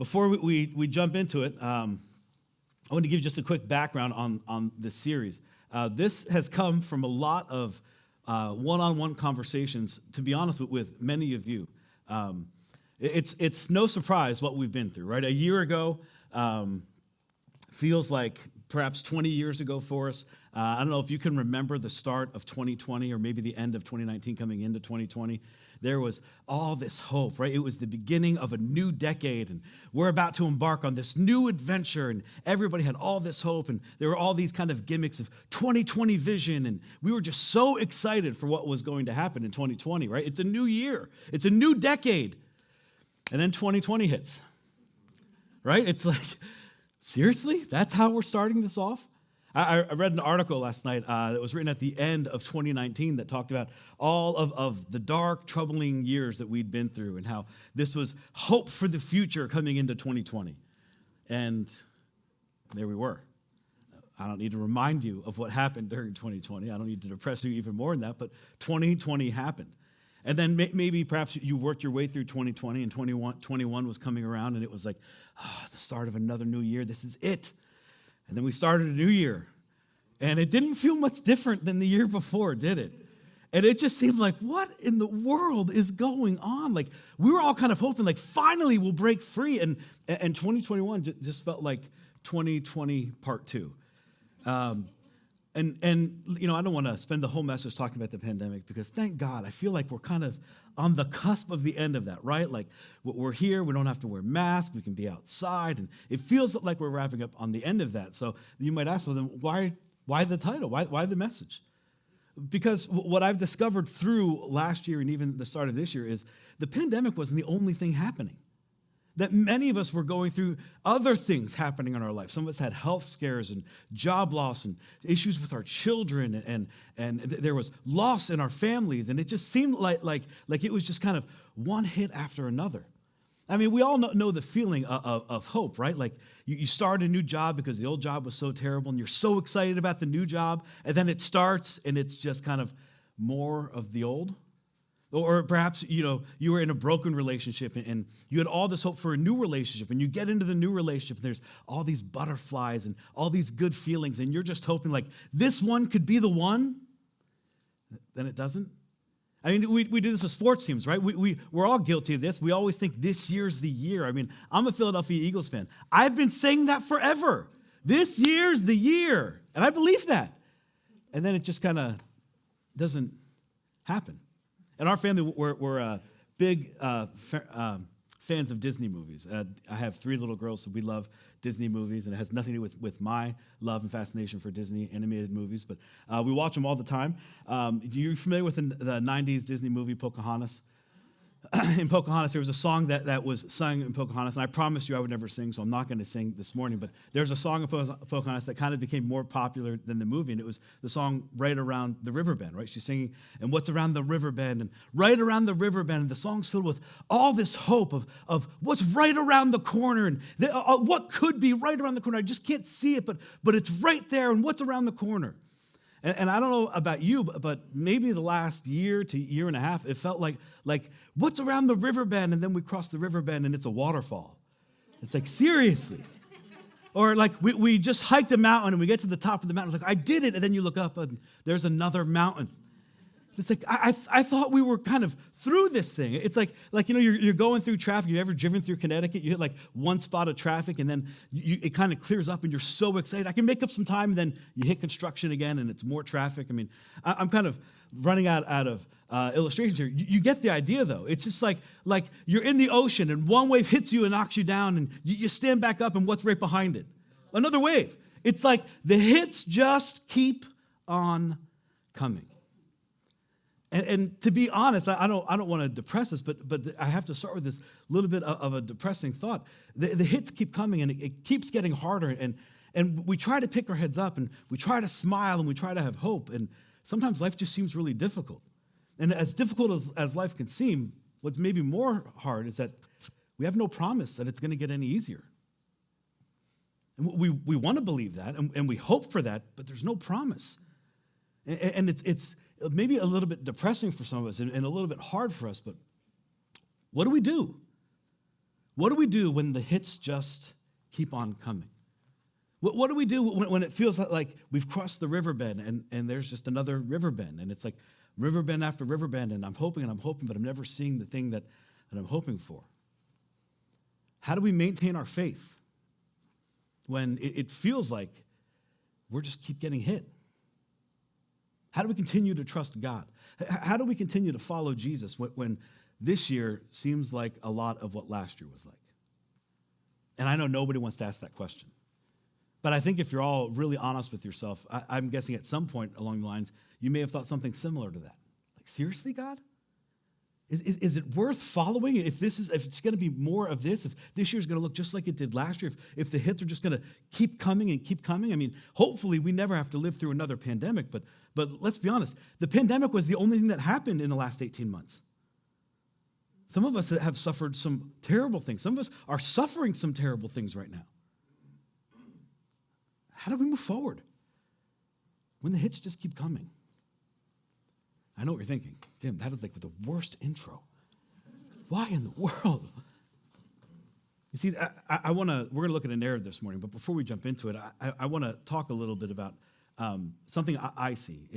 Before we jump into it, I want to give you just a quick background on this series. This has come from a lot of one-on-one conversations, to be honest, with many of you. It's no surprise what we've been through, right? A year ago feels like perhaps 20 years ago for us. I don't know if you can remember the start of 2020 or maybe the end of 2019 coming into 2020. There was all this hope, right? It was the beginning of a new decade, and we're about to embark on this new adventure, and everybody had all this hope, and there were all these kind of gimmicks of 2020 vision, and we were just so excited for what was going to happen in 2020, right? It's a new year. It's a new decade. And then 2020 hits, right? It's like, seriously? That's how we're starting this off? I read an article last night that was written at the end of 2019 that talked about all of the dark, troubling years that we'd been through and how this was hope for the future coming into 2020. And there we were. I don't need to remind you of what happened during 2020. I don't need to depress you even more than that, but 2020 happened. And then maybe perhaps you worked your way through 2020 and 21 was coming around and it was like, the start of another new year. This is it. And then we started a new year, and it didn't feel much different than the year before, did it? And it just seemed like, what in the world is going on? Like, we were all kind of hoping, like, finally we'll break free, and 2021 just felt like 2020 part 2. And you know, I don't want to spend the whole message talking about the pandemic because thank God, I feel like we're kind of on the cusp of the end of that, right? Like we're here, we don't have to wear masks, we can be outside, and it feels like we're wrapping up on the end of that. So you might ask, well, then why the title? Why the message? Because what I've discovered through last year and even the start of this year is the pandemic wasn't the only thing happening. That many of us were going through other things happening in our life. Some of us had health scares and job loss and issues with our children, and there was loss in our families, and it just seemed like it was just kind of one hit after another. I mean, we all know the feeling of hope, right? Like you start a new job because the old job was so terrible, and you're so excited about the new job, and then it starts, and it's just kind of more of the old. Or perhaps, you were in a broken relationship and you had all this hope for a new relationship, and you get into the new relationship and there's all these butterflies and all these good feelings, and you're just hoping like this one could be the one. Then it doesn't. I mean, we do this with sports teams, right? We're all guilty of this. We always think this year's the year. I mean, I'm a Philadelphia Eagles fan. I've been saying that forever. This year's the year. And I believe that. And then it just kind of doesn't happen. In our family, we're big fans of Disney movies. I have 3 little girls, so we love Disney movies, and it has nothing to do with my love and fascination for Disney animated movies, but we watch them all the time. You're familiar with the 90s Disney movie Pocahontas? In Pocahontas, there was a song that was sung in Pocahontas, and I promised you I would never sing, so I'm not going to sing this morning, but there's a song in Pocahontas that kind of became more popular than the movie, and it was the song Right Around the River Bend, right? She's singing, and what's around the river bend, and right around the river bend, and the song's filled with all this hope of what's right around the corner, and what could be right around the corner. I just can't see it, but it's right there, and what's around the corner. And I don't know about you, but maybe the last year to year and a half, it felt like what's around the river bend? And then we cross the river bend and it's a waterfall. It's like, seriously. Or like we just hiked a mountain and we get to the top of the mountain. It's like, I did it. And then you look up and there's another mountain. It's like, I thought we were kind of through this thing. It's like you're going through traffic. You've ever driven through Connecticut? You hit like one spot of traffic and then it kind of clears up and you're so excited. I can make up some time, and then you hit construction again and it's more traffic. I mean, I'm kind of running out of illustrations here. You get the idea, though. It's just like you're in the ocean and one wave hits you and knocks you down, and you stand back up, and what's right behind it? Another wave. It's like the hits just keep on coming. And to be honest, I don't want to depress us, but I have to start with this little bit of a depressing thought. The hits keep coming, and it keeps getting harder, and we try to pick our heads up, and we try to smile, and we try to have hope, and sometimes life just seems really difficult. And as difficult as life can seem, what's maybe more hard is that we have no promise that it's going to get any easier. And we want to believe that, and we hope for that, but there's no promise. And it's maybe a little bit depressing for some of us and a little bit hard for us, but what do we do? What do we do when the hits just keep on coming? What do we do when it feels like we've crossed the river bend and there's just another river bend, and it's like river bend after river bend, and I'm hoping, but I'm never seeing the thing that I'm hoping for? How do we maintain our faith when it feels like we're just keep getting hit? How do we continue to trust God? How do we continue to follow Jesus when this year seems like a lot of what last year was like? And I know nobody wants to ask that question. But I think if you're all really honest with yourself, I'm guessing at some point along the lines, you may have thought something similar to that. Like, seriously, God? Is it worth following if it's going to be more of this, if this year's going to look just like it did last year, if the hits are just going to keep coming and keep coming? I mean, hopefully we never have to live through another pandemic, but let's be honest, the pandemic was the only thing that happened in the last 18 months. Some of us have suffered some terrible things. Some of us are suffering some terrible things right now. How do we move forward when the hits just keep coming? I know what you're thinking. Tim, that is like the worst intro. Why in the world? You see, we're going to look at a narrative this morning, but before we jump into it, I want to talk a little bit about something I see.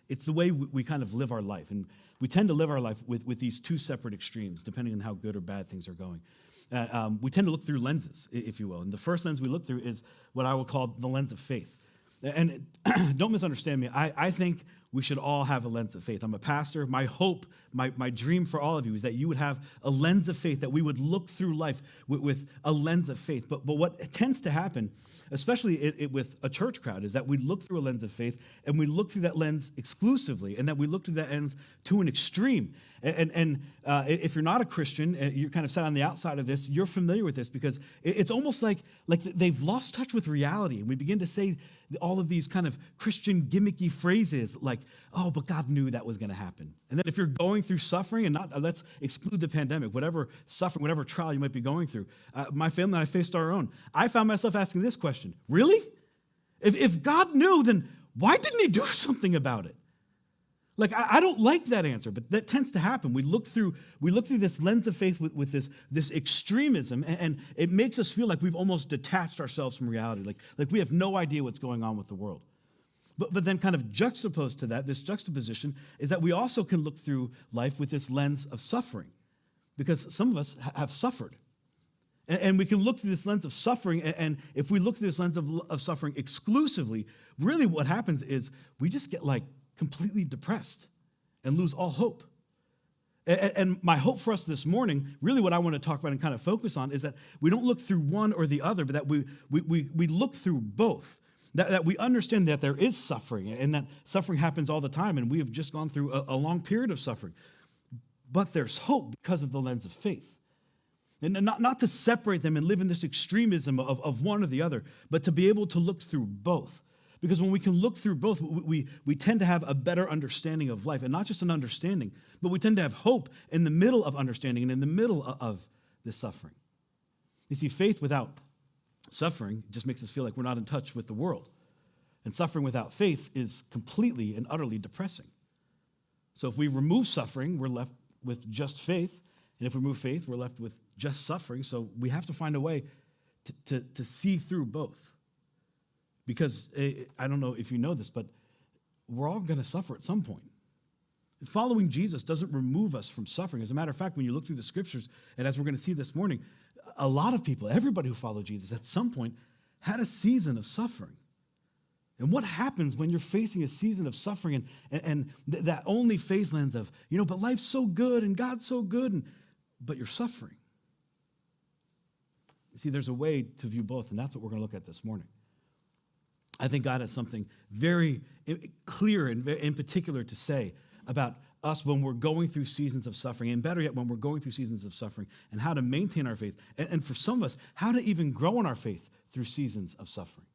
It's the way we kind of live our life, and we tend to live our life with these two separate extremes, depending on how good or bad things are going. We tend to look through lenses, if you will. And the first lens we look through is what I will call the lens of faith. And don't misunderstand me. I think we should all have a lens of faith. I'm a pastor. My hope, my dream for all of you is that you would have a lens of faith, that we would look through life with a lens of faith. But what tends to happen, especially with a church crowd, is that we look through a lens of faith, and we look through that lens exclusively, and that we look through that lens to an extreme. And if you're not a Christian, and you're kind of sat on the outside of this, you're familiar with this, because it's almost like they've lost touch with reality. And we begin to say all of these kind of Christian gimmicky phrases like, oh, but God knew that was going to happen. And then if you're going through suffering, and let's exclude the pandemic, whatever suffering, whatever trial you might be going through, my family and I faced our own. I found myself asking this question: really? If God knew, then why didn't he do something about it? Like, I don't like that answer, but that tends to happen. We look through this lens of faith with this extremism, and it makes us feel like we've almost detached ourselves from reality, like we have no idea what's going on with the world. But then kind of juxtaposed to that, this juxtaposition, is that we also can look through life with this lens of suffering, because some of us have suffered. And we can look through this lens of suffering, and if we look through this lens of suffering exclusively, really what happens is we just get completely depressed and lose all hope. And my hope for us this morning, really what I want to talk about and kind of focus on, is that we don't look through one or the other, but that we look through both. That we understand that there is suffering, and that suffering happens all the time, and we have just gone through a long period of suffering. But there's hope because of the lens of faith. And not to separate them and live in this extremism of one or the other, but to be able to look through both. Because when we can look through both, we tend to have a better understanding of life. And not just an understanding, but we tend to have hope in the middle of understanding and in the middle of this suffering. You see, faith without suffering just makes us feel like we're not in touch with the world. And suffering without faith is completely and utterly depressing. So if we remove suffering, we're left with just faith. And if we remove faith, we're left with just suffering. So we have to find a way to see through both. Because I don't know if you know this, but we're all going to suffer at some point. Following Jesus doesn't remove us from suffering. As a matter of fact, when you look through the scriptures, and as we're going to see this morning, a lot of people, everybody who followed Jesus at some point had a season of suffering. And what happens when you're facing a season of suffering and that only faith lens of, but life's so good and God's so good, but you're suffering? You see, there's a way to view both, and that's what we're going to look at this morning. I think God has something very clear and in particular to say about us when we're going through seasons of suffering, and better yet, when we're going through seasons of suffering, and how to maintain our faith, and for some of us, how to even grow in our faith through seasons of suffering.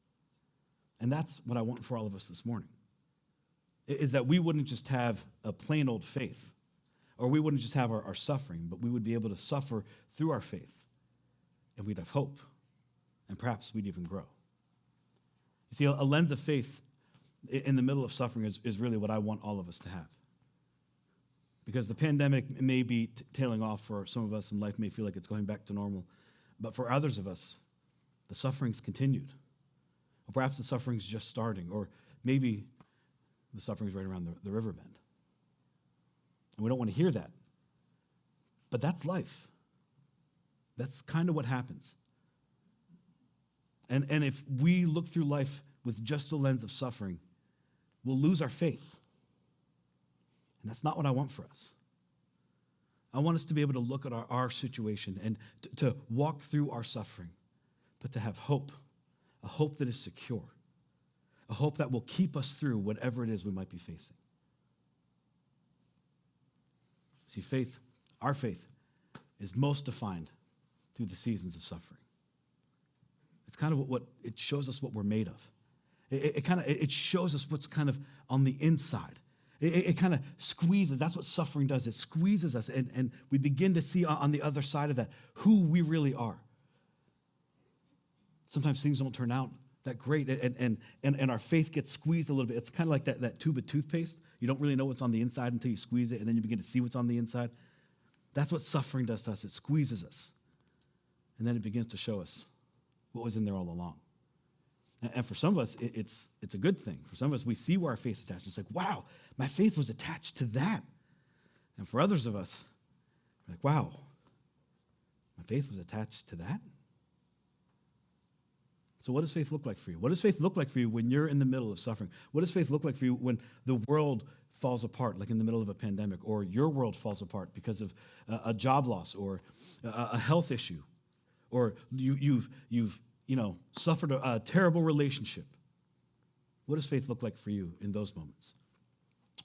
And that's what I want for all of us this morning, is that we wouldn't just have a plain old faith, or we wouldn't just have our suffering, but we would be able to suffer through our faith, and we'd have hope, and perhaps we'd even grow. You see, a lens of faith in the middle of suffering is really what I want all of us to have. Because the pandemic may be tailing off for some of us, and life may feel like it's going back to normal. But for others of us, the suffering's continued. Or perhaps the suffering's just starting, or maybe the suffering's right around the river bend. And we don't want to hear that. But that's life. That's kind of what happens. And if we look through life with just the lens of suffering, we'll lose our faith. And that's not what I want for us. I want us to be able to look at our situation and to walk through our suffering, but to have hope, a hope that is secure, a hope that will keep us through whatever it is we might be facing. See, faith, our faith, is most defined through the seasons of suffering. It's kind of what it shows us what we're made of. It shows us what's kind of on the inside. It kind of squeezes. That's what suffering does. It squeezes us, and we begin to see on the other side of that who we really are. Sometimes things don't turn out that great, and our faith gets squeezed a little bit. It's kind of like that tube of toothpaste. You don't really know what's on the inside until you squeeze it, and then you begin to see what's on the inside. That's what suffering does to us. It squeezes and then it begins to show us what was in there all along. And for some of us, it's a good thing. For some of us, we see where our faith is attached. It's like, wow, my faith was attached to that. And for others of us, we're like, wow, my faith was attached to that? So what does faith look like for you? What does faith look like for you when you're in the middle of suffering? What does faith look like for you when the world falls apart, like in the middle of a pandemic, or your world falls apart because of a job loss or a health issue, or you've suffered a terrible relationship? What does faith look like for you in those moments?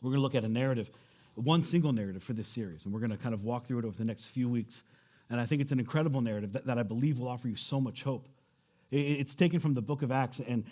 We're going to look at a narrative, one single narrative for this series, and we're going to kind of walk through it over the next few weeks. And I think it's an incredible narrative that I believe will offer you so much hope. It's taken from the book of Acts, and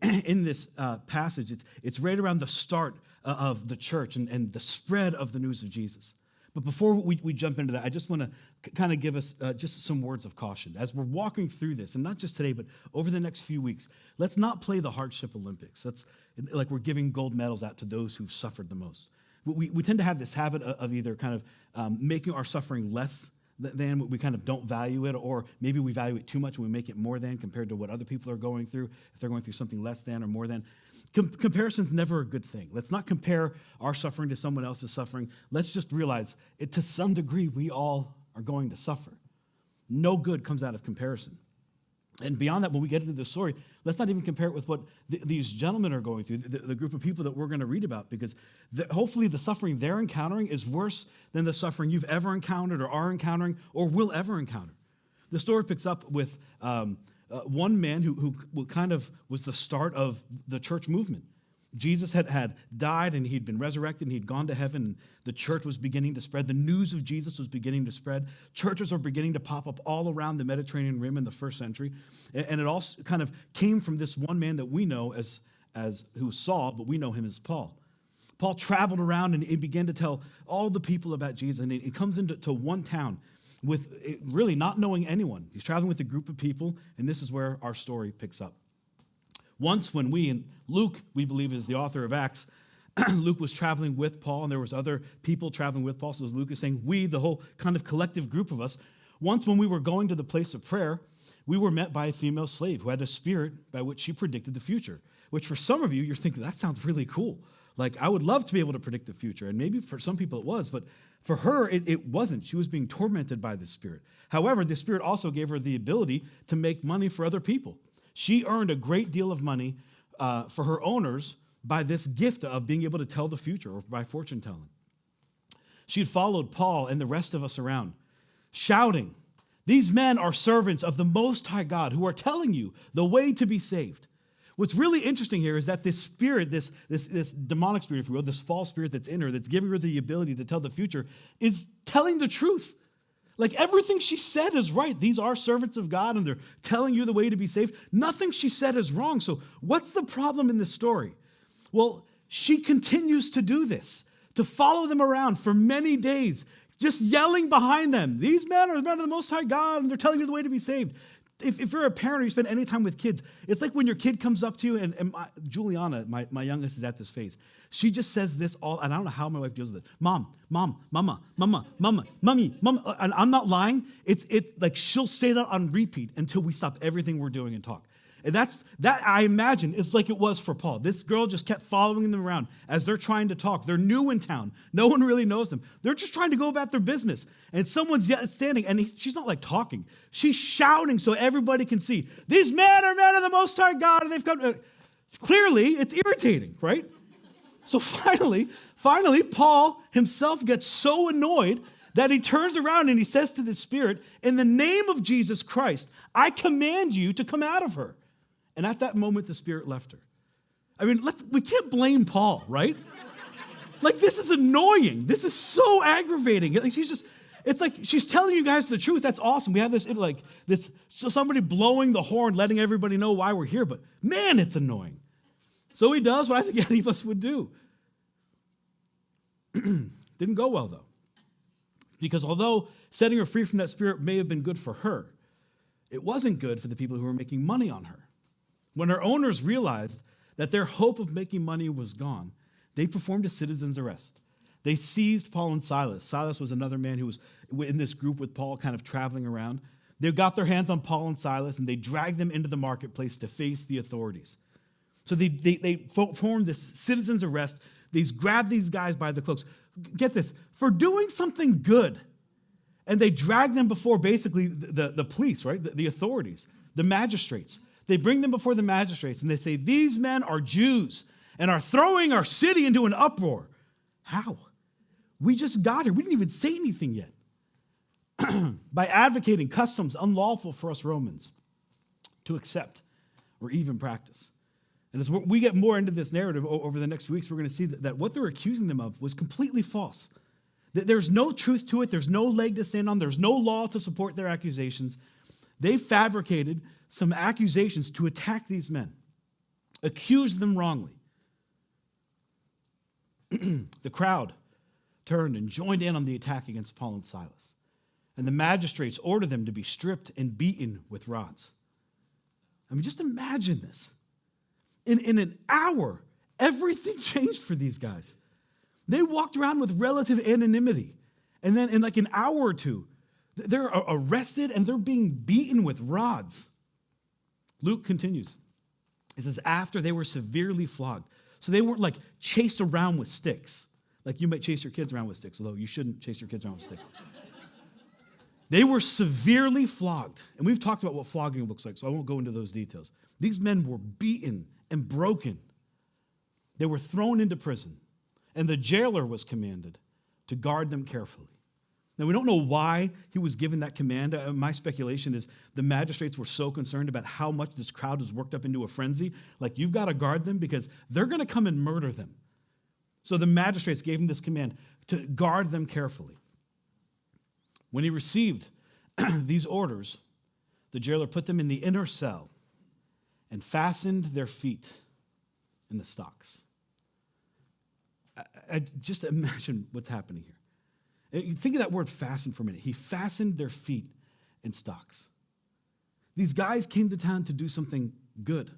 in this passage, it's right around the start of the church and the spread of the news of Jesus. But before we jump into that, I just want to kind of give us just some words of caution. As we're walking through this, and not just today, but over the next few weeks, let's not play the hardship Olympics. That's like we're giving gold medals out to those who've suffered the most. We tend to have this habit of either kind of making our suffering less than, we kind of don't value it, or maybe we value it too much and we make it more than compared to what other people are going through, if they're going through something less than or more than. Comparison's never a good thing. Let's not compare our suffering to someone else's suffering. Let's just realize to some degree, we all are going to suffer. No good comes out of comparison. And beyond that, when we get into this story, let's not even compare it with what these gentlemen are going through, the group of people that we're going to read about, because hopefully the suffering they're encountering is worse than the suffering you've ever encountered or are encountering or will ever encounter. The story picks up with one man who kind of was the start of the church movement. Jesus had died and he'd been resurrected and he'd gone to heaven, and the church was beginning to spread. The news of Jesus was beginning to spread. Churches were beginning to pop up all around the Mediterranean rim in the first century. And it all kind of came from this one man that we know as who was Saul, but we know him as Paul. Paul traveled around and he began to tell all the people about Jesus. And he comes into one town with really not knowing anyone. He's traveling with a group of people, and this is where our story picks up. Once when and Luke, we believe is the author of Acts, Luke was traveling with Paul, and there was other people traveling with Paul. So as Luke is saying, we, the whole kind of collective group of us, once when we were going to the place of prayer, we were met by a female slave who had a spirit by which she predicted the future, which for some of you, you're thinking, that sounds really cool. Like, I would love to be able to predict the future. And maybe for some people it was, but for her, it wasn't. She was being tormented by the spirit. However, the spirit also gave her the ability to make money for other people. She earned a great deal of money for her owners by this gift of being able to tell the future, or by fortune telling. She had followed Paul and the rest of us around, shouting, "These men are servants of the Most High God who are telling you the way to be saved." What's really interesting here is that this spirit, this demonic spirit, if you will, this false spirit that's in her, that's giving her the ability to tell the future, is telling the truth. Like, everything she said is right. These are servants of God, and they're telling you the way to be saved. Nothing she said is wrong. So what's the problem in this story? Well, she continues to do this, to follow them around for many days, just yelling behind them, "These men are the men of the Most High God, and they're telling you the way to be saved." If you're a parent or you spend any time with kids, it's like when your kid comes up to you, and Juliana, my youngest, is at this phase. She just says this all, and I don't know how my wife deals with it. Mom, mama, mommy. And I'm not lying. It's like she'll say that on repeat until we stop everything we're doing and talk. And that I imagine is like it was for Paul. This girl just kept following them around as they're trying to talk. They're new in town. No one really knows them. They're just trying to go about their business. And someone's standing, and she's not like talking. She's shouting so everybody can see. These men are men of the Most High God, and they've come. Clearly, it's irritating, right? So finally, Paul himself gets so annoyed that he turns around and he says to the Spirit, in the name of Jesus Christ, I command you to come out of her. And at that moment, the Spirit left her. I mean, we can't blame Paul, right? Like, this is annoying. This is so aggravating. Like, it's like she's telling you guys the truth. That's awesome. We have so somebody blowing the horn, letting everybody know why we're here. But man, it's annoying. So he does what I think any of us would do. Didn't go well, though. Because although setting her free from that spirit may have been good for her, it wasn't good for the people who were making money on her. When her owners realized that their hope of making money was gone, they performed a citizen's arrest. They seized Paul and Silas. Silas was another man who was in this group with Paul, kind of traveling around. They got their hands on Paul and Silas, and they dragged them into the marketplace to face the authorities. So they formed this citizen's arrest. They grabbed these guys by the cloaks. Get this, for doing something good. And they drag them before basically the police, right? The authorities, the magistrates. They bring them before the magistrates and they say, these men are Jews and are throwing our city into an uproar. How? We just got here. We didn't even say anything yet. By advocating customs unlawful for us Romans to accept or even practice. And as we get more into this narrative over the next weeks, we're going to see that what they're accusing them of was completely false. There's no truth to it. There's no leg to stand on. There's no law to support their accusations. They fabricated some accusations to attack these men, accused them wrongly. The crowd turned and joined in on the attack against Paul and Silas. And the magistrates ordered them to be stripped and beaten with rods. I mean, just imagine this. In an hour, everything changed for these guys. They walked around with relative anonymity. And then in like an hour or two, they're arrested and they're being beaten with rods. Luke continues. It says, after they were severely flogged. So they weren't like chased around with sticks. Like you might chase your kids around with sticks, although you shouldn't chase your kids around with sticks. They were severely flogged. And we've talked about what flogging looks like, so I won't go into those details. These men were beaten and broken. They were thrown into prison. And the jailer was commanded to guard them carefully. Now, we don't know why he was given that command. My speculation is the magistrates were so concerned about how much this crowd was worked up into a frenzy. Like, you've got to guard them because they're going to come and murder them. So the magistrates gave him this command to guard them carefully. When he received these orders, the jailer put them in the inner cell and fastened their feet in the stocks. I just imagine what's happening here. Think of that word fasten for a minute. He fastened their feet in stocks. These guys came to town to do something good.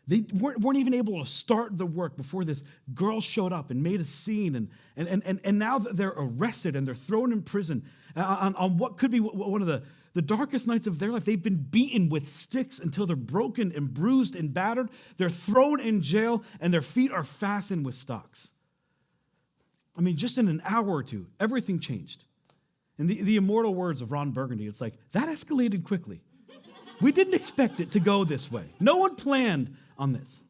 They weren't even able to start the work before this girl showed up and made a scene. And now they're arrested and they're thrown in prison on what could be one of the darkest nights of their life. They've been beaten with sticks until they're broken and bruised and battered. They're thrown in jail and their feet are fastened with stocks. I mean, just in an hour or two, everything changed. And the immortal words of Ron Burgundy, it's like, that escalated quickly. We didn't expect it to go this way. No one planned on this.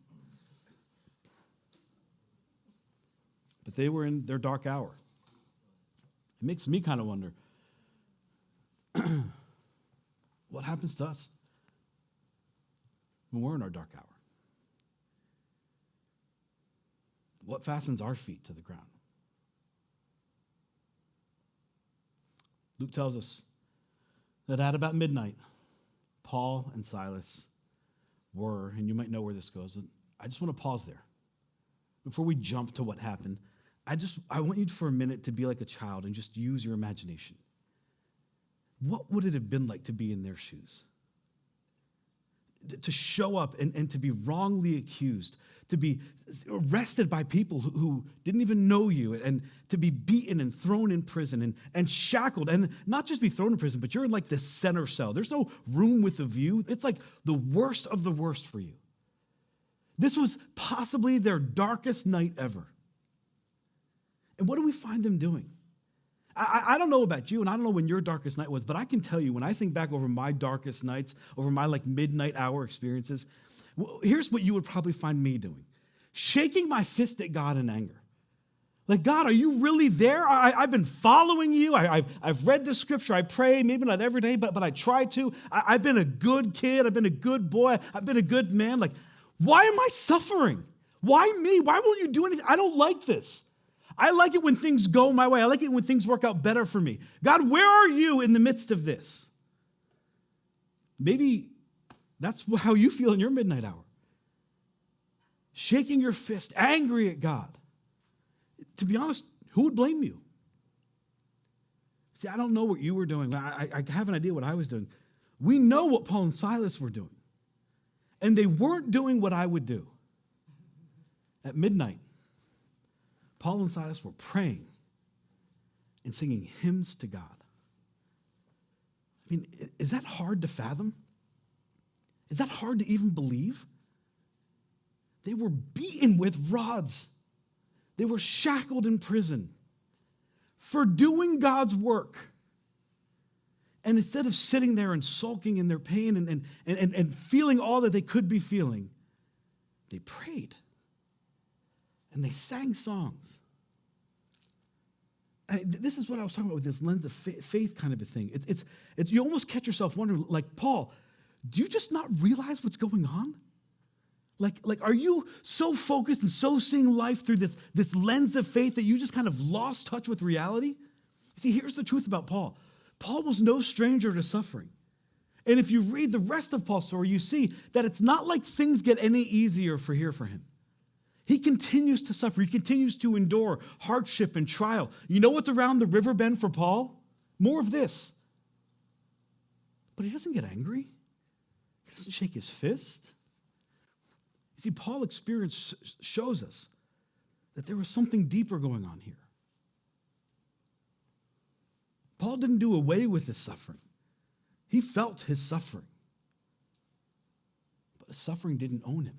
But they were in their dark hour. It makes me kind of wonder, what happens to us when we're in our dark hour? What fastens our feet to the ground? Luke tells us that at about midnight, Paul and Silas were, and you might know where this goes, but I just want to pause there. Before we jump to what happened, I want you for a minute to be like a child and just use your imagination. What would it have been like to be in their shoes? to show up and to be wrongly accused, to be arrested by people who didn't even know you, and to be beaten and thrown in prison and shackled, and not just be thrown in prison, but you're in like the center cell. There's no room with a view. It's like the worst of the worst for you. This was possibly their darkest night ever. And what do we find them doing? I don't know about you, and I don't know when your darkest night was, but I can tell you when I think back over my darkest nights, over my like midnight hour experiences, here's what you would probably find me doing. Shaking my fist at God in anger. Like, God, are you really there? I've been following you. I've read the scripture. I pray, maybe not every day, but I try to. I've been a good kid. I've been a good boy. I've been a good man. Like, why am I suffering? Why me? Why won't you do anything? I don't like this. I like it when things go my way. I like it when things work out better for me. God, where are you in the midst of this? Maybe that's how you feel in your midnight hour. Shaking your fist, angry at God. To be honest, who would blame you? See, I don't know what you were doing. I have an idea what I was doing. We know what Paul and Silas were doing. And they weren't doing what I would do. At midnight, Paul and Silas were praying and singing hymns to God. I mean, is that hard to fathom? Is that hard to even believe? They were beaten with rods. They were shackled in prison for doing God's work. And instead of sitting there and sulking in their pain and feeling all that they could be feeling, they prayed. And they sang songs. This is what I was talking about with this lens of faith kind of a thing. It's you almost catch yourself wondering, like, Paul, do you just not realize what's going on? Like, are you so focused and so seeing life through this lens of faith that you just kind of lost touch with reality? See, here's the truth about Paul. Paul was no stranger to suffering. And if you read the rest of Paul's story, you see that it's not like things get any easier for him. He continues to suffer. He continues to endure hardship and trial. You know what's around the river bend for Paul? More of this. But he doesn't get angry. He doesn't shake his fist. You see, Paul's experience shows us that there was something deeper going on here. Paul didn't do away with his suffering. He felt his suffering. But his suffering didn't own him.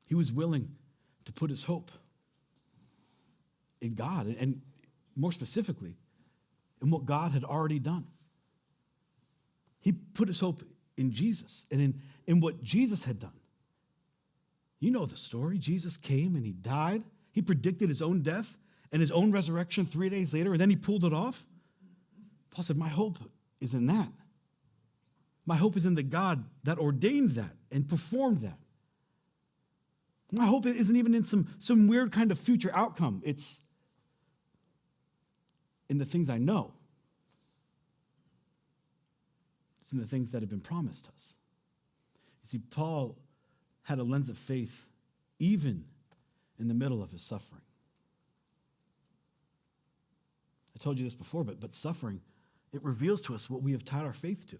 He was willing to put his hope in God, and more specifically, in what God had already done. He put his hope in Jesus and in what Jesus had done. You know the story. Jesus came and he died. He predicted his own death and his own resurrection 3 days later, and then he pulled it off. Paul said, my hope is in that. My hope is in the God that ordained that and performed that. My hope isn't even in some weird kind of future outcome. It's in the things I know. It's in the things that have been promised us. You see, Paul had a lens of faith even in the middle of his suffering. I told you this before, but suffering, it reveals to us what we have tied our faith to.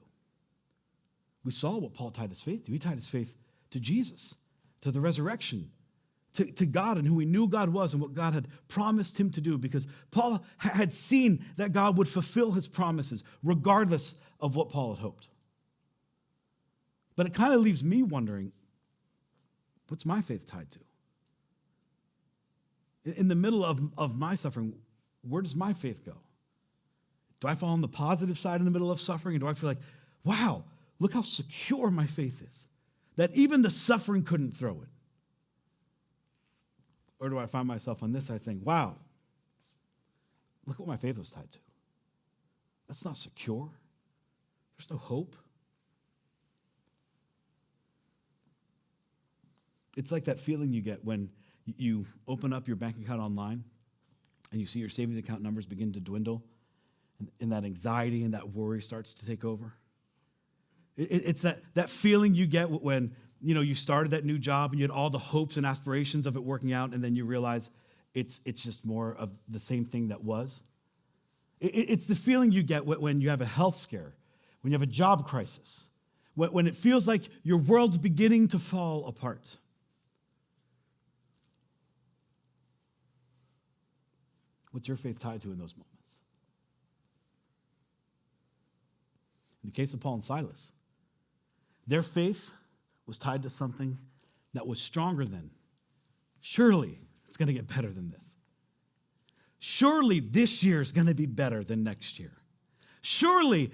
We saw what Paul tied his faith to. He tied his faith to Jesus, to the resurrection, to God and who he knew God was and what God had promised him to do, because Paul had seen that God would fulfill his promises regardless of what Paul had hoped. But it kind of leaves me wondering, what's my faith tied to? In the middle of my suffering, where does my faith go? Do I fall on the positive side in the middle of suffering? And do I feel like, wow, look how secure my faith is, that even the suffering couldn't throw it? Or do I find myself on this side saying, wow, look what my faith was tied to? That's not secure. There's no hope. It's like that feeling you get when you open up your bank account online and you see your savings account numbers begin to dwindle, and that anxiety and that worry starts to take over. It's that feeling you get when you started that new job and you had all the hopes and aspirations of it working out, and then you realize it's just more of the same thing that was. It's the feeling you get when you have a health scare, when you have a job crisis, when it feels like your world's beginning to fall apart. What's your faith tied to in those moments? In the case of Paul and Silas, their faith was tied to something that was stronger than, surely it's going to get better than this. Surely this year is going to be better than next year. Surely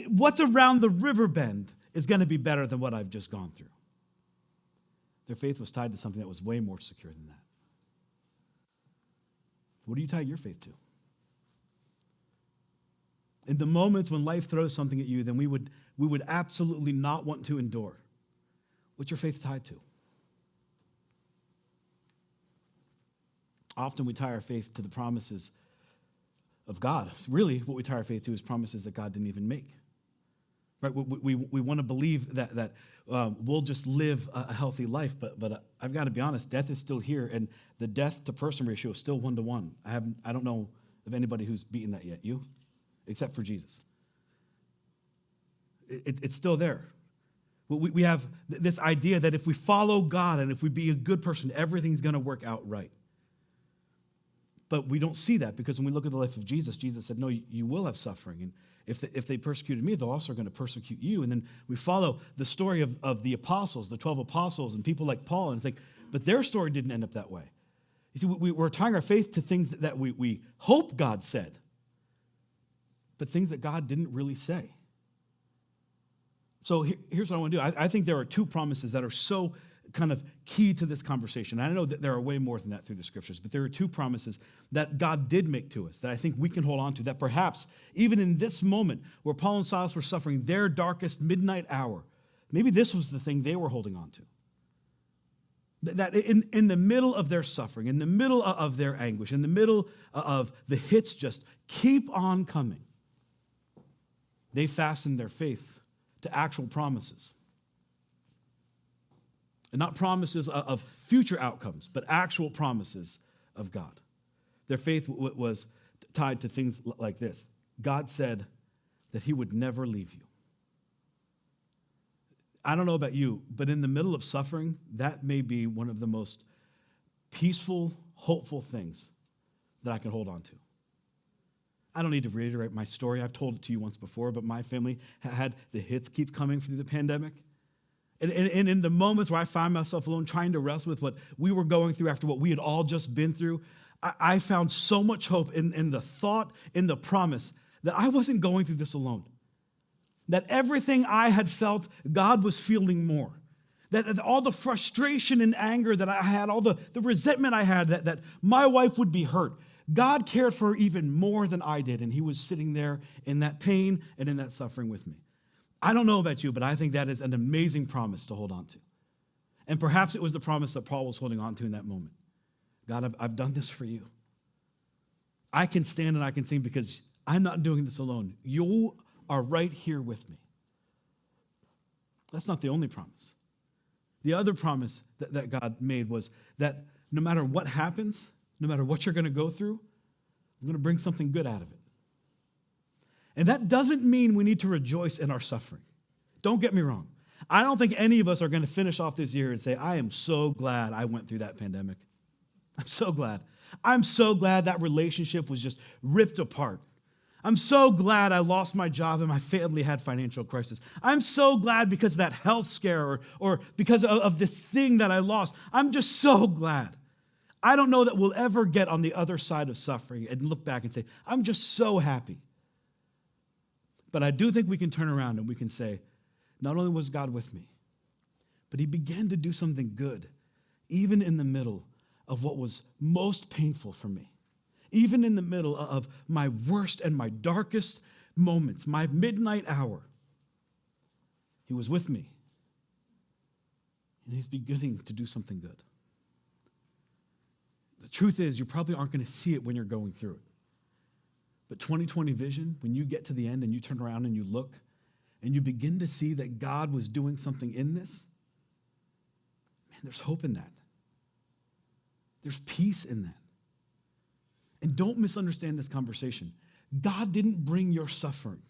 what's around the river bend is going to be better than what I've just gone through. Their faith was tied to something that was way more secure than that. What do you tie your faith to? In the moments when life throws something at you, then we would absolutely not want to endure. What's your faith tied to? Often we tie our faith to the promises of God. Really, what we tie our faith to is promises that God didn't even make. Right? We want to believe that we'll just live a healthy life, but I've got to be honest, death is still here, and the death to person ratio is still 1-to-1. I don't know of anybody who's beaten that yet. You? Except for Jesus. It's still there. We have this idea that if we follow God and if we be a good person, everything's going to work out right. But we don't see that, because when we look at the life of Jesus, Jesus said, no, you will have suffering. And if they persecuted me, they're also going to persecute you. And then we follow the story of the apostles, the 12 apostles, and people like Paul. And it's like, but their story didn't end up that way. You see, we're tying our faith to things that we hope God said, but things that God didn't really say. So here's what I want to do. I think there are two promises that are so kind of key to this conversation. I know that there are way more than that through the scriptures, but there are two promises that God did make to us that I think we can hold on to, that perhaps even in this moment where Paul and Silas were suffering their darkest midnight hour, maybe this was the thing they were holding on to. That in the middle of their suffering, in the middle of their anguish, in the middle of the hits just keep on coming, they fastened their faith to actual promises. And not promises of future outcomes, but actual promises of God. Their faith was tied to things like this. God said that he would never leave you. I don't know about you, but in the middle of suffering, that may be one of the most peaceful, hopeful things that I can hold on to. I don't need to reiterate my story. I've told it to you once before, but my family had the hits keep coming through the pandemic. And in the moments where I found myself alone trying to wrestle with what we were going through after what we had all just been through, I found so much hope in the thought, in the promise that I wasn't going through this alone. That everything I had felt, God was feeling more. That all the frustration and anger that I had, all the resentment I had, that my wife would be hurt, God cared for her even more than I did, and he was sitting there in that pain and in that suffering with me. I don't know about you, but I think that is an amazing promise to hold on to. And perhaps it was the promise that Paul was holding on to in that moment. God, I've done this for you. I can stand and I can sing because I'm not doing this alone. You are right here with me. That's not the only promise. The other promise that God made was that no matter what happens, no matter what you're going to go through, I'm going to bring something good out of it. And that doesn't mean we need to rejoice in our suffering. Don't get me wrong. I don't think any of us are going to finish off this year and say, I am so glad I went through that pandemic. I'm so glad. I'm so glad that relationship was just ripped apart. I'm so glad I lost my job and my family had financial crisis. I'm so glad because of that health scare or because of this thing that I lost. I'm just so glad. I don't know that we'll ever get on the other side of suffering and look back and say, I'm just so happy. But I do think we can turn around and we can say, not only was God with me, but he began to do something good, even in the middle of what was most painful for me, even in the middle of my worst and my darkest moments, my midnight hour. He was with me, and he's beginning to do something good. The truth is, you probably aren't going to see it when you're going through it. But 2020 vision, when you get to the end and you turn around and you look and you begin to see that God was doing something in this, man, there's hope in that. There's peace in that. And don't misunderstand this conversation. God didn't bring your suffering,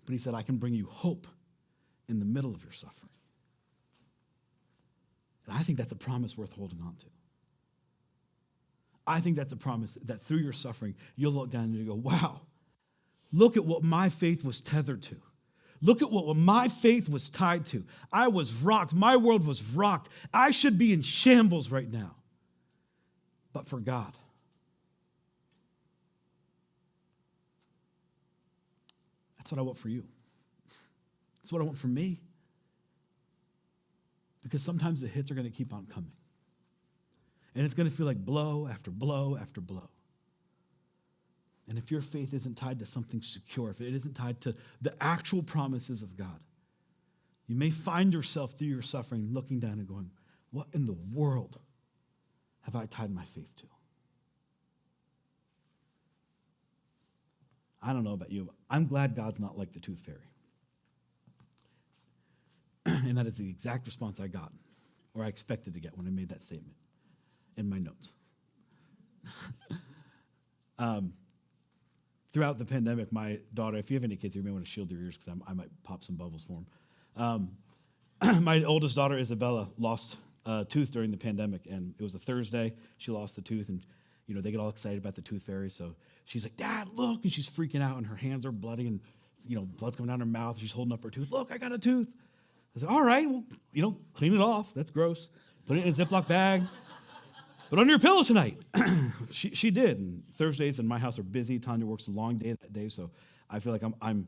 but he said, I can bring you hope in the middle of your suffering. And I think that's a promise worth holding on to. I think that's a promise that through your suffering, you'll look down and you go, wow, look at what my faith was tethered to. Look at what my faith was tied to. I was rocked. My world was rocked. I should be in shambles right now. But for God. That's what I want for you. That's what I want for me. Because sometimes the hits are going to keep on coming. And it's going to feel like blow after blow after blow. And if your faith isn't tied to something secure, if it isn't tied to the actual promises of God, you may find yourself through your suffering looking down and going, what in the world have I tied my faith to? I don't know about you, but I'm glad God's not like the tooth fairy. And that is the exact response I got, or I expected to get when I made that statement in my notes. Throughout the pandemic, my daughter, if you have any kids, you may want to shield your ears because I might pop some bubbles for them. My oldest daughter, Isabella, lost a tooth during the pandemic, and it was a Thursday. She lost the tooth, and they get all excited about the tooth fairy. So she's like, Dad, look, and she's freaking out, and her hands are bloody, and blood's coming down her mouth. She's holding up her tooth. Look, I got a tooth. I said, all right, well, clean it off. That's gross. Put it in a Ziploc bag. Put it under your pillow tonight. She did. And Thursdays in my house are busy. Tanya works a long day that day, so I feel like I'm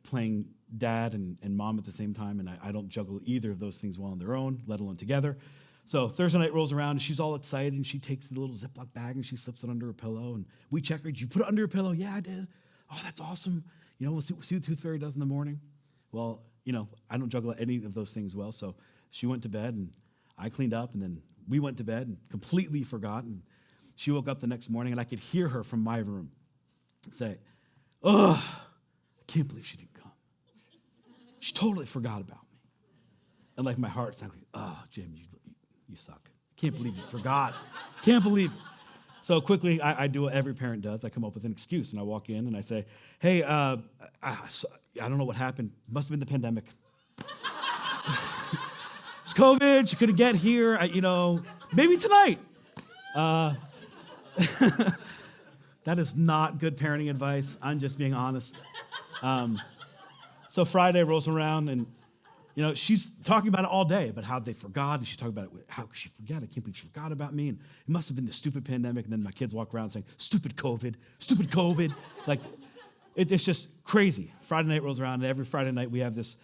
playing dad and mom at the same time, and I don't juggle either of those things well on their own, let alone together. So Thursday night rolls around, and she's all excited, and she takes the little Ziploc bag, and she slips it under her pillow, and we check her. Did you put it under your pillow? Yeah, I did. Oh, that's awesome. We'll see what the tooth fairy does in the morning. Well, I don't juggle any of those things well, so she went to bed, and I cleaned up, and then we went to bed and completely forgot. And she woke up the next morning, and I could hear her from my room say, oh, I can't believe she didn't come. She totally forgot about me. And like my heart's like, oh, Jim, you suck. Can't believe you forgot. Can't believe it. So quickly, I do what every parent does. I come up with an excuse, and I walk in, and I say, hey, I don't know what happened. It must have been the pandemic. It's COVID. She couldn't get here. Maybe tonight. That is not good parenting advice. I'm just being honest. So Friday rolls around, and she's talking about it all day, about how they forgot, and she's talking about it. How could she forget? I can't believe she forgot about me. And it must have been the stupid pandemic. And then my kids walk around saying, stupid COVID, stupid COVID. Like, it's just crazy. Friday night rolls around, and every Friday night we have this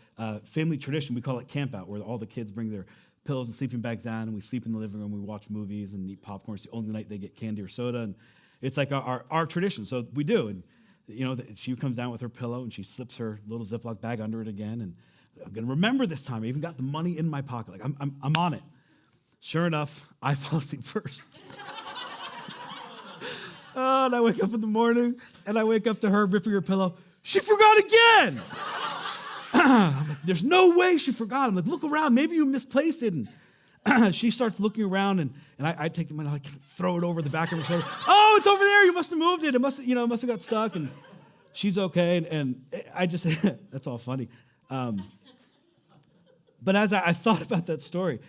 family tradition. We call it camp out, where all the kids bring their pillows and sleeping bags down, and we sleep in the living room. We watch movies and eat popcorn. It's the only night they get candy or soda, and it's like our tradition. So we do. And she comes down with her pillow, and she slips her little Ziploc bag under it again. And I'm going to remember this time. I even got the money in my pocket. Like, I'm on it. Sure enough, I fall asleep first. And I wake up in the morning, and I wake up to her ripping her pillow. She forgot again. I'm like, there's no way she forgot. I'm like, look around. Maybe you misplaced it. And she starts looking around, and I take them and I throw it over the back of her shoulder. Oh, it's over there. You must have moved it. It must have got stuck. And she's okay. And I just, that's all funny. But as I thought about that story,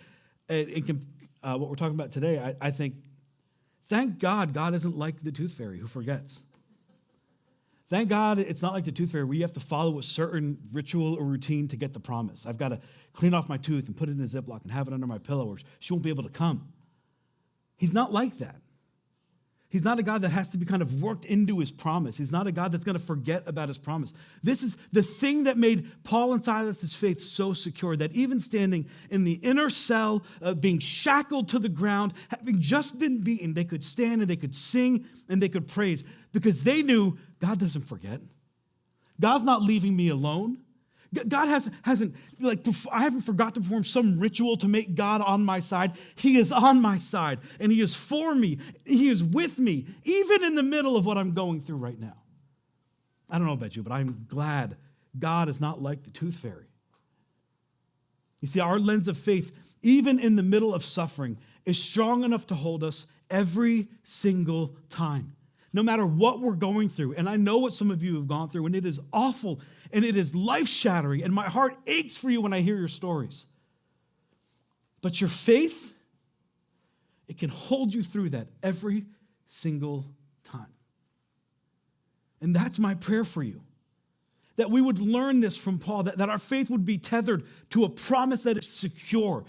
what we're talking about today, I think, thank God isn't like the tooth fairy who forgets. Thank God it's not like the tooth fairy where you have to follow a certain ritual or routine to get the promise. I've got to clean off my tooth and put it in a Ziploc and have it under my pillow, or she won't be able to come. He's not like that. He's not a God that has to be kind of worked into his promise. He's not a God that's going to forget about his promise. This is the thing that made Paul and Silas's faith so secure, that even standing in the inner cell, being shackled to the ground, having just been beaten, they could stand and they could sing and they could praise, because they knew God doesn't forget. God's not leaving me alone. God hasn't, I haven't forgot to perform some ritual to make God on my side. He is on my side, and he is for me. He is with me, even in the middle of what I'm going through right now. I don't know about you, but I'm glad God is not like the tooth fairy. You see, our lens of faith, even in the middle of suffering, is strong enough to hold us every single time. no matter what we're going through. And I know what some of you have gone through, and it is awful, and it is life-shattering, and my heart aches for you when I hear your stories. But your faith, it can hold you through that every single time. And that's my prayer for you, that we would learn this from Paul, that our faith would be tethered to a promise that is secure,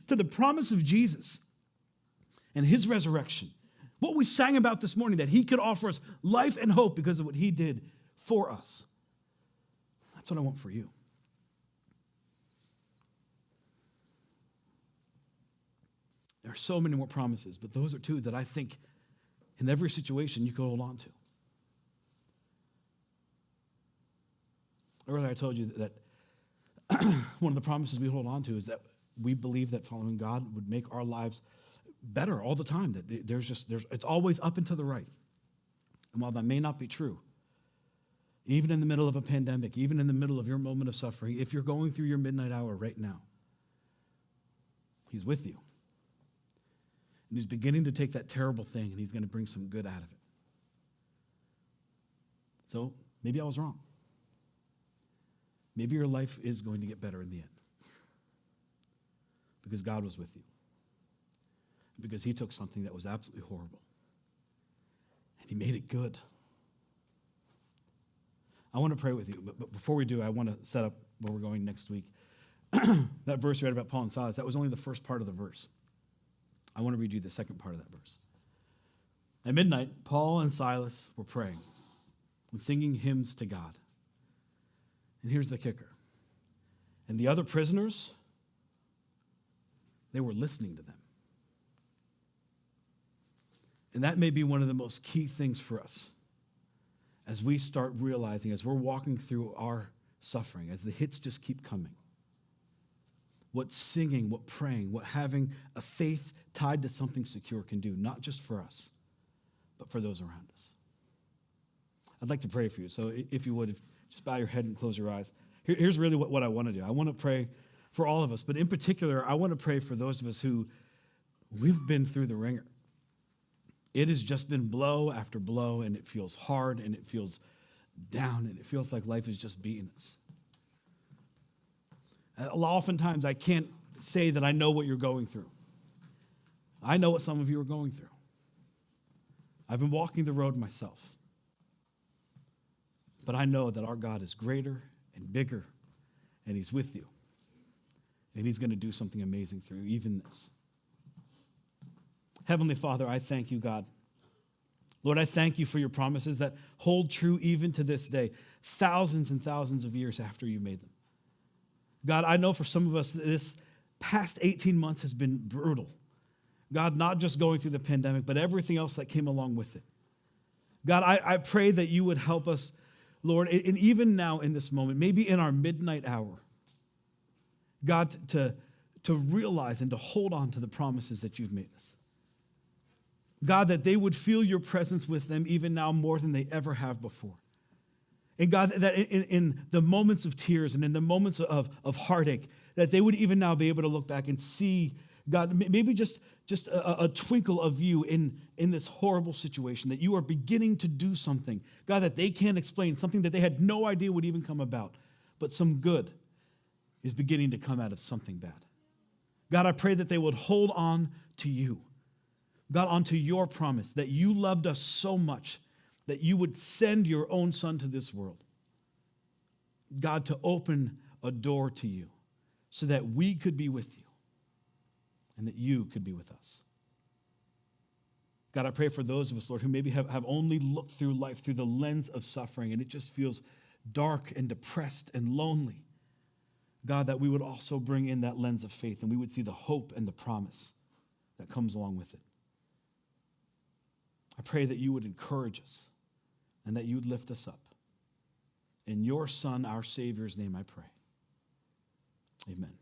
to the promise of Jesus and his resurrection. What we sang about this morning, that he could offer us life and hope because of what he did for us. That's what I want for you. There are so many more promises, but those are two that I think in every situation you can hold on to. Earlier I told you that one of the promises we hold on to is that we believe that following God would make our lives better all the time, that it's always up and to the right. And while that may not be true, even in the middle of a pandemic, even in the middle of your moment of suffering, if you're going through your midnight hour right now, he's with you. And he's beginning to take that terrible thing and he's going to bring some good out of it. So maybe I was wrong. Maybe your life is going to get better in the end because God was with you. Because he took something that was absolutely horrible and he made it good. I want to pray with you, but before we do, I want to set up where we're going next week. That verse you read about Paul and Silas, that was only the first part of the verse. I want to read you the second part of that verse. At midnight, Paul and Silas were praying and singing hymns to God. And here's the kicker. And the other prisoners, they were listening to them. And that may be one of the most key things for us as we start realizing, as we're walking through our suffering, as the hits just keep coming. What singing, what praying, what having a faith tied to something secure can do, not just for us, but for those around us. I'd like to pray for you. So if you would, just bow your head and close your eyes. Here's really what I want to do. I want to pray for all of us, but in particular, I want to pray for those of us who we've been through the ringer. It has just been blow after blow, and it feels hard, and it feels down, and it feels like life is just beating us. Oftentimes, I can't say that I know what you're going through. I know what some of you are going through. I've been walking the road myself. But I know that our God is greater and bigger, and he's with you. And he's going to do something amazing through even this. Heavenly Father, I thank you, God. Lord, I thank you for your promises that hold true even to this day, thousands and thousands of years after you made them. God, I know for some of us this past 18 months has been brutal. God, not just going through the pandemic, but everything else that came along with it. God, I pray that you would help us, Lord, and even now in this moment, maybe in our midnight hour, God, to realize and to hold on to the promises that you've made us. God, that they would feel your presence with them even now more than they ever have before. And God, that in the moments of tears and in the moments of heartache, that they would even now be able to look back and see, God, maybe just a twinkle of you in this horrible situation, that you are beginning to do something, God, that they can't explain, something that they had no idea would even come about, but some good is beginning to come out of something bad. God, I pray that they would hold on to you, God, onto your promise that you loved us so much that you would send your own son to this world, God, to open a door to you so that we could be with you and that you could be with us. God, I pray for those of us, Lord, who maybe have only looked through life through the lens of suffering and it just feels dark and depressed and lonely. God, that we would also bring in that lens of faith and we would see the hope and the promise that comes along with it. I pray that you would encourage us and that you would lift us up. In your Son, our Savior's name, I pray. Amen.